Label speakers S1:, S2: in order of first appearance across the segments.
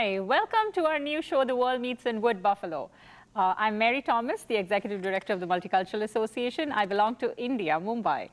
S1: Hi, welcome to our new show, The World Meets in Wood Buffalo. I'm Mary Thomas, the Executive Director of the Multicultural Association. I belong to India, Mumbai.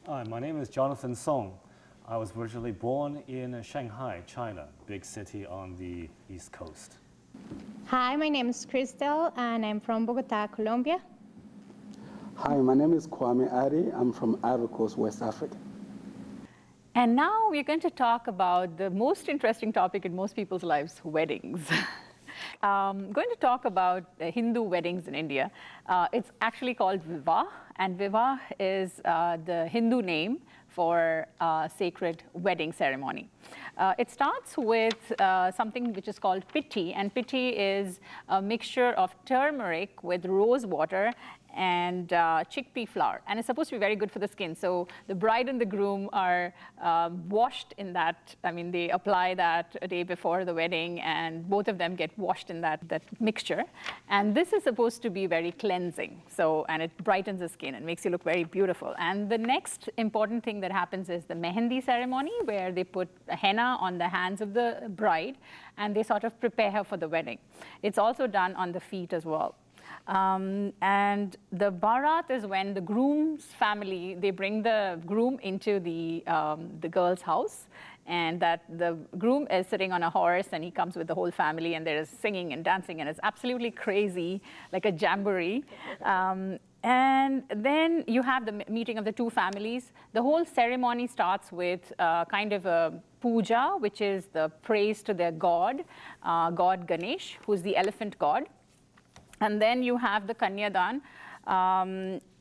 S2: Hi, my name is Jonathan Song. I was originally born in Shanghai, China, big city on the East Coast.
S3: Hi, my name is Crystal, and I'm from Bogota, Colombia.
S4: Hi, my name is Kwame Ari. I'm from Ivory Coast, West Africa.
S1: And now we're going to talk about the most interesting topic in most people's lives, weddings. Going to talk about Hindu weddings in India. It's actually called Vivah, and Vivah is the Hindu name for sacred wedding ceremony. It starts with something which is called pitti, and pitti is a mixture of turmeric with rose water and chickpea flour, and it's supposed to be very good for the skin. So the bride and the groom are washed in that. I mean, they apply that a day before the wedding, and both of them get washed in that mixture. And this is supposed to be very cleansing. So, and it brightens the skin and makes you look very beautiful. And the next important thing that happens is the Mehndi Ceremony, where they put henna on the hands of the bride, and they sort of prepare her for the wedding. It's also done on the feet as well. And the Bharat is when the groom's family, they bring the groom into the girl's house, and that the groom is sitting on a horse, and he comes with the whole family, and there is singing and dancing, and it's absolutely crazy, like a jamboree. And then you have the meeting of the two families. The whole ceremony starts with kind of a puja, which is the praise to their god, God Ganesh, who's the elephant god. And then you have the Kanyadan.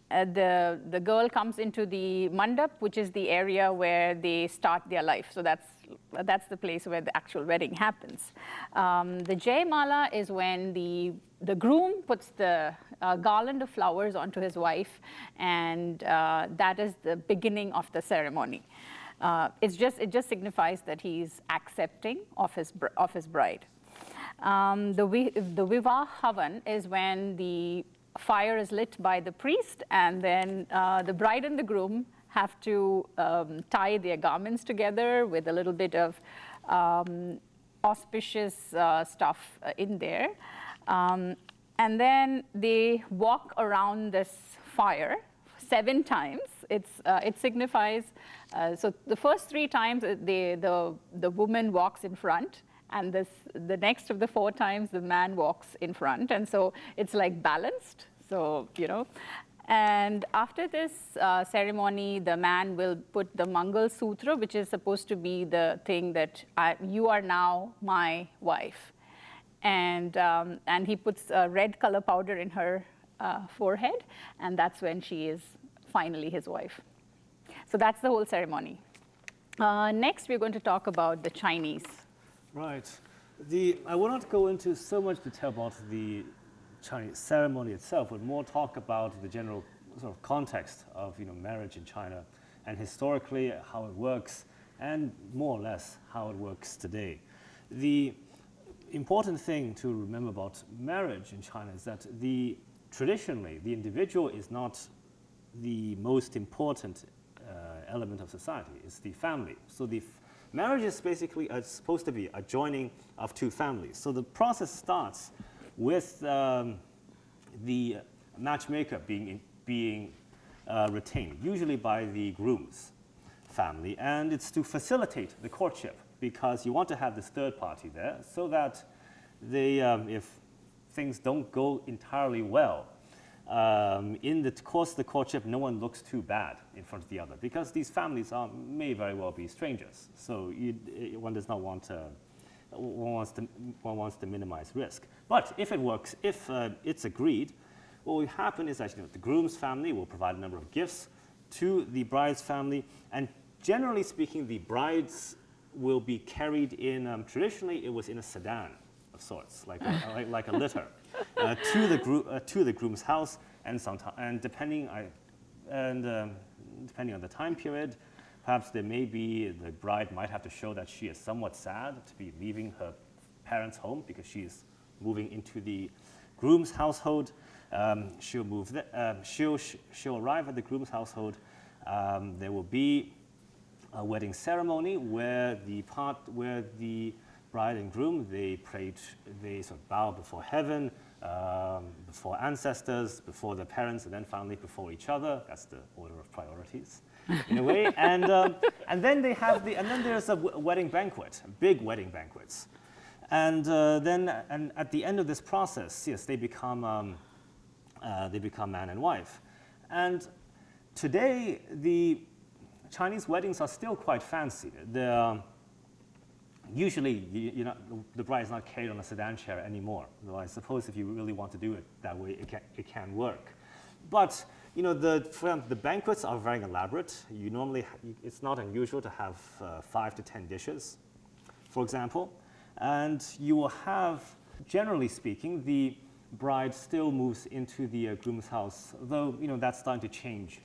S1: The girl comes into the mandap, which is the area where they start their life. So that's the place where the actual wedding happens. The Jaymala is when the groom puts the garland of flowers onto his wife, and that is the beginning of the ceremony. It just signifies that he's accepting of his bride. The Vivah Havan is when the fire is lit by the priest, and then the bride and the groom have to tie their garments together with a little bit of auspicious stuff in there. And then they walk around this fire 7 times. It signifies, so the first 3 times the woman walks in front, and the next of the 4 times the man walks in front, and so it's like balanced. So, you know, and after this ceremony, the man will put the Mangal Sutra, which is supposed to be the thing that you are now my wife, and he puts a red color powder in her forehead, and that's when she is finally his wife. So that's the whole ceremony. Next, we're going to talk about the Chinese.
S2: Right. I will not go into so much detail about the Chinese ceremony itself, but more talk about the general sort of context of marriage in China, and historically how it works, and more or less how it works today. The important thing to remember about marriage in China is that traditionally the individual is not the most important element of society. It's the family. So marriage is basically supposed to be a joining of 2 families. So the process starts with the matchmaker being retained, usually by the groom's family, and it's to facilitate the courtship, because you want to have this third party there, so that if things don't go entirely well, in the course of the courtship, no one looks too bad in front of the other, because these families may very well be strangers. So one does not want to, one wants to minimize risk. But if it works, if it's agreed, what will happen is that the groom's family will provide a number of gifts to the bride's family, and generally speaking, the brides will be carried in. Traditionally, it was in a sedan of sorts, like a litter, to the groom's house, and depending on the time period, perhaps the bride might have to show that she is somewhat sad to be leaving her parents' home, because she is moving into the groom's household. She'll arrive at the groom's household. There will be a wedding ceremony where the bride and groom, they sort of bow before heaven, before ancestors, before their parents, and then finally before each other. That's the order of priorities, in a way. And then there's a wedding banquet, big wedding banquets, and at the end of this process, yes, they become man and wife. And today, the Chinese weddings are still quite fancy. Usually, the bride is not carried on a sedan chair anymore. Though I suppose if you really want to do it that way, it can work. But the banquets are very elaborate. It's not unusual to have 5 to 10 dishes, for example, and you will have, generally speaking, the bride still moves into the groom's house, though that's starting to change.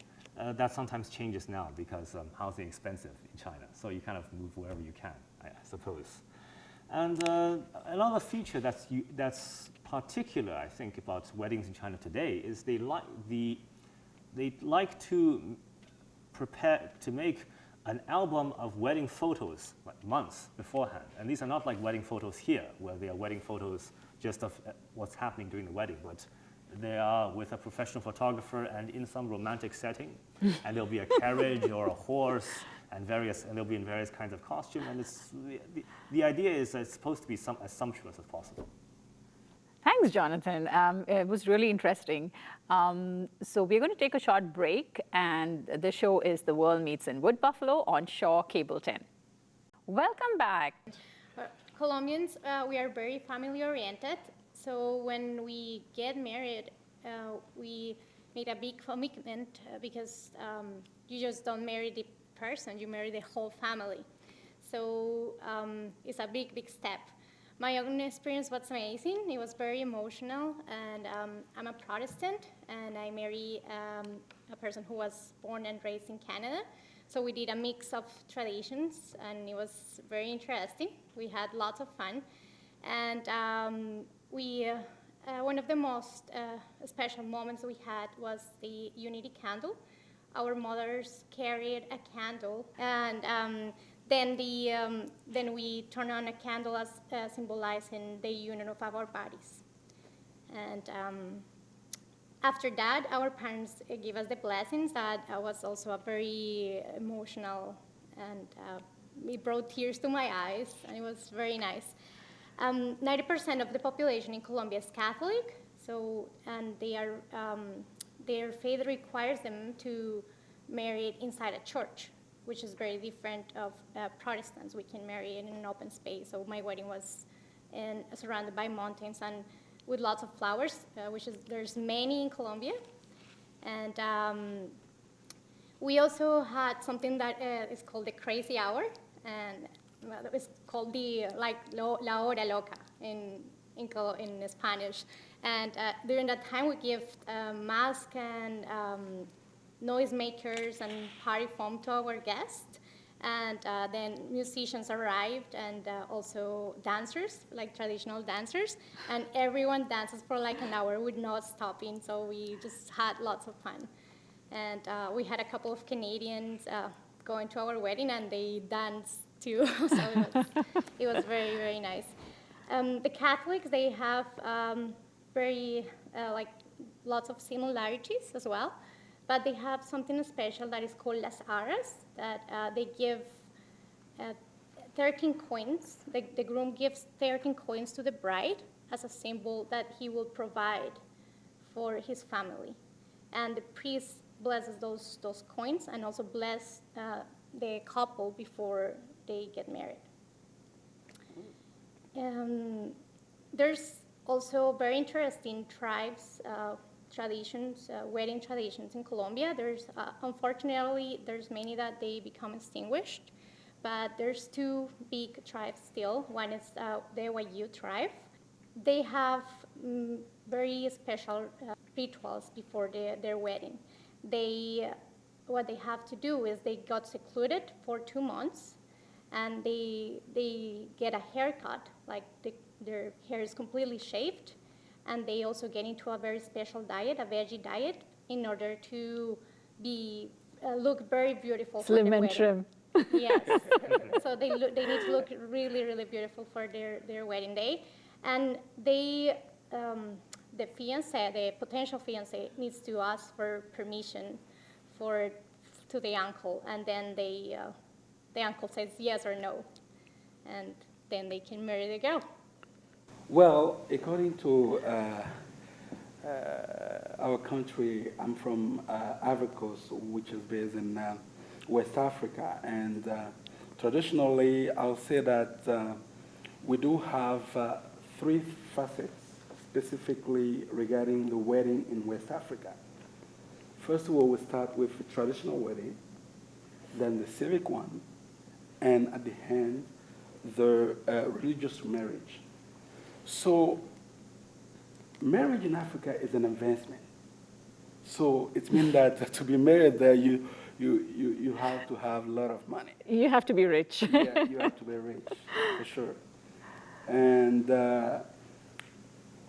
S2: That sometimes changes now because housing is expensive in China, so you kind of move wherever you can, I suppose. And another feature that's particular, I think, about weddings in China today is they like to prepare to make an album of wedding photos like months beforehand. And these are not like wedding photos here, where they are wedding photos just of what's happening during the wedding, but they are with a professional photographer and in some romantic setting, and there'll be a carriage or a horse and they'll be in various kinds of costume. And the idea is that it's supposed to be as sumptuous as possible.
S1: Thanks, Jonathan. It was really interesting. So we're going to take a short break, and the show is The World Meets in Wood Buffalo on Shaw Cable 10. Welcome back.
S3: Colombians, we are very family-oriented. So when we get married, we made a big commitment because you just don't marry the person, you marry the whole family. So it's a big, big step. My own experience was amazing. It was very emotional, and I'm a Protestant, and I married a person who was born and raised in Canada. So we did a mix of traditions, and it was very interesting. We had lots of fun, and one of the most special moments we had was the Unity Candle. Our mothers carried a candle, and then we turn on a candle as symbolizing the union of our bodies. And after that, our parents gave us the blessings. That was also a very emotional, and it brought tears to my eyes, and it was very nice. 90% of the population in Colombia is Catholic, and their faith requires them to marry inside a church, which is very different of Protestants. We can marry in an open space. So my wedding was surrounded by mountains and with lots of flowers, there's many in Colombia. And we also had something that is called the crazy hour, and it's called the la hora loca in Spanish. And during that time, we give masks and noisemakers and party foam to our guests. And then musicians arrived, and also dancers, like traditional dancers. And everyone dances for like an hour with no stopping, so we just had lots of fun. And we had a couple of Canadians going to our wedding, and they danced too, so it was very, very nice. The Catholics, they have lots of similarities as well. But they have something special that is called las arras, that they give 13 coins. The groom gives 13 coins to the bride as a symbol that he will provide for his family. And the priest blesses those coins and also bless the couple before they get married. There's also very interesting tribes, traditions, wedding traditions in Colombia. Unfortunately, there's many that they become extinguished, but there's two big tribes still. One is the Wayuu tribe. They have very special rituals before their wedding. What they have to do is they got secluded for 2 months, and they get a haircut, like their hair is completely shaved. And they also get into a very special diet, a veggie diet, in order to look very beautiful.
S1: Slim and trim.
S3: Yes. So they need to look really, really beautiful for their wedding day. And the fiancé, the potential fiancé, needs to ask for permission to the uncle. And then the uncle says yes or no. And then they can marry the girl.
S4: Well, according to our country, I'm from Ivory Coast, which is based in West Africa. And traditionally, I'll say that we do have three facets specifically regarding the wedding in West Africa. First of all, we start with the traditional wedding, then the civic one, and at the end, the religious marriage. So marriage in Africa is an investment. So it means that to be married there, you have to have a lot of money.
S1: You have to be rich.
S4: Yeah, you have to be rich, for sure. And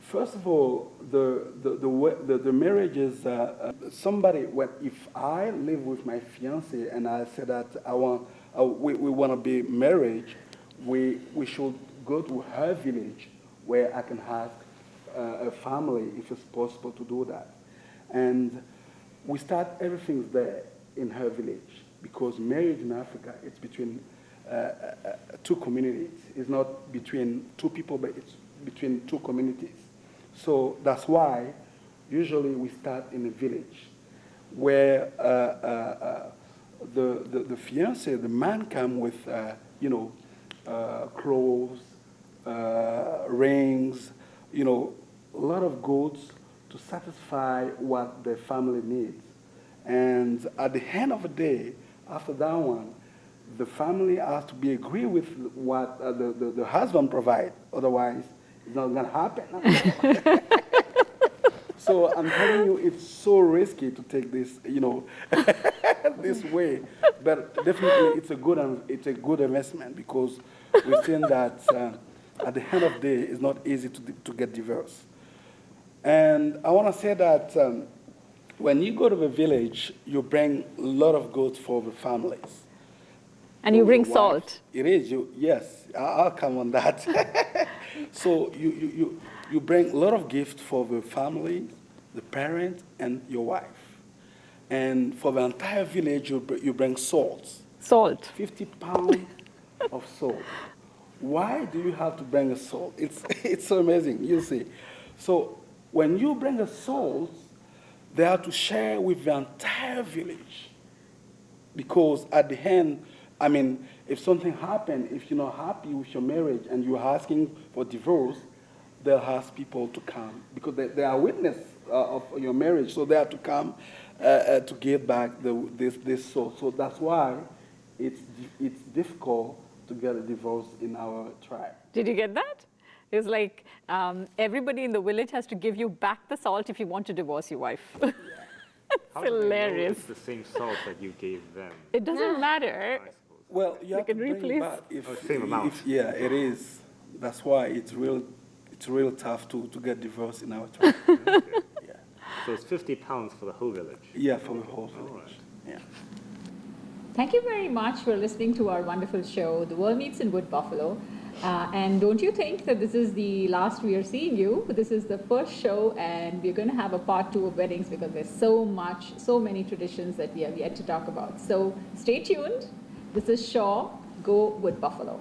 S4: first of all, the marriage is somebody. If I live with my fiance and I say that we want to be married, we should go to her village where I can have a family if it's possible to do that. And we start everything there in her village because marriage in Africa, it's between two communities. It's not between two people, but it's between two communities. So that's why usually we start in a village where the fiancé, the man come with, clothes, rings, a lot of goods to satisfy what the family needs. And at the end of the day, after that one, the family has to be agree with what the husband provide. Otherwise, it's not going to happen. So I'm telling you, it's so risky to take this, this way. But definitely, it's a good investment because we've seen that at the end of the day, it's not easy to get divorced. And I want to say that when you go to the village, you bring a lot of goods for the families.
S1: And you bring salt.
S4: It is, yes, I'll come on that. So you bring a lot of gifts for the family, the parent, and your wife. And for the entire village, you bring salt.
S1: Salt.
S4: 50 pounds of salt. Why do you have to bring a salt? It's so amazing, you see. So when you bring a salt, they have to share with the entire village. Because at the end, if something happens, if you're not happy with your marriage and you're asking for divorce, they'll ask people to come because they are witness of your marriage, so they have to come to give back this soul. So that's why it's difficult to get a divorce in our tribe.
S1: Did you get that? It was like everybody in the village has to give you back the salt if you want to divorce your wife. It's hilarious.
S2: It's the same salt that you gave them.
S1: It doesn't matter.
S4: Well, you have to bring it back
S2: same amount.
S4: Yeah, it is. That's why it's real tough to get divorced in our tribe. Yeah.
S2: So it's 50 pounds for the whole village?
S4: Yeah, for the whole village.
S2: All right.
S4: Yeah.
S1: Thank you very much for listening to our wonderful show, The World Meets in Wood Buffalo. And don't you think that this is the last we are seeing you? This is the first show, and we're going to have a part 2 of weddings because there's so many traditions that we have yet to talk about. So stay tuned. This is Shaw. Go Wood Buffalo.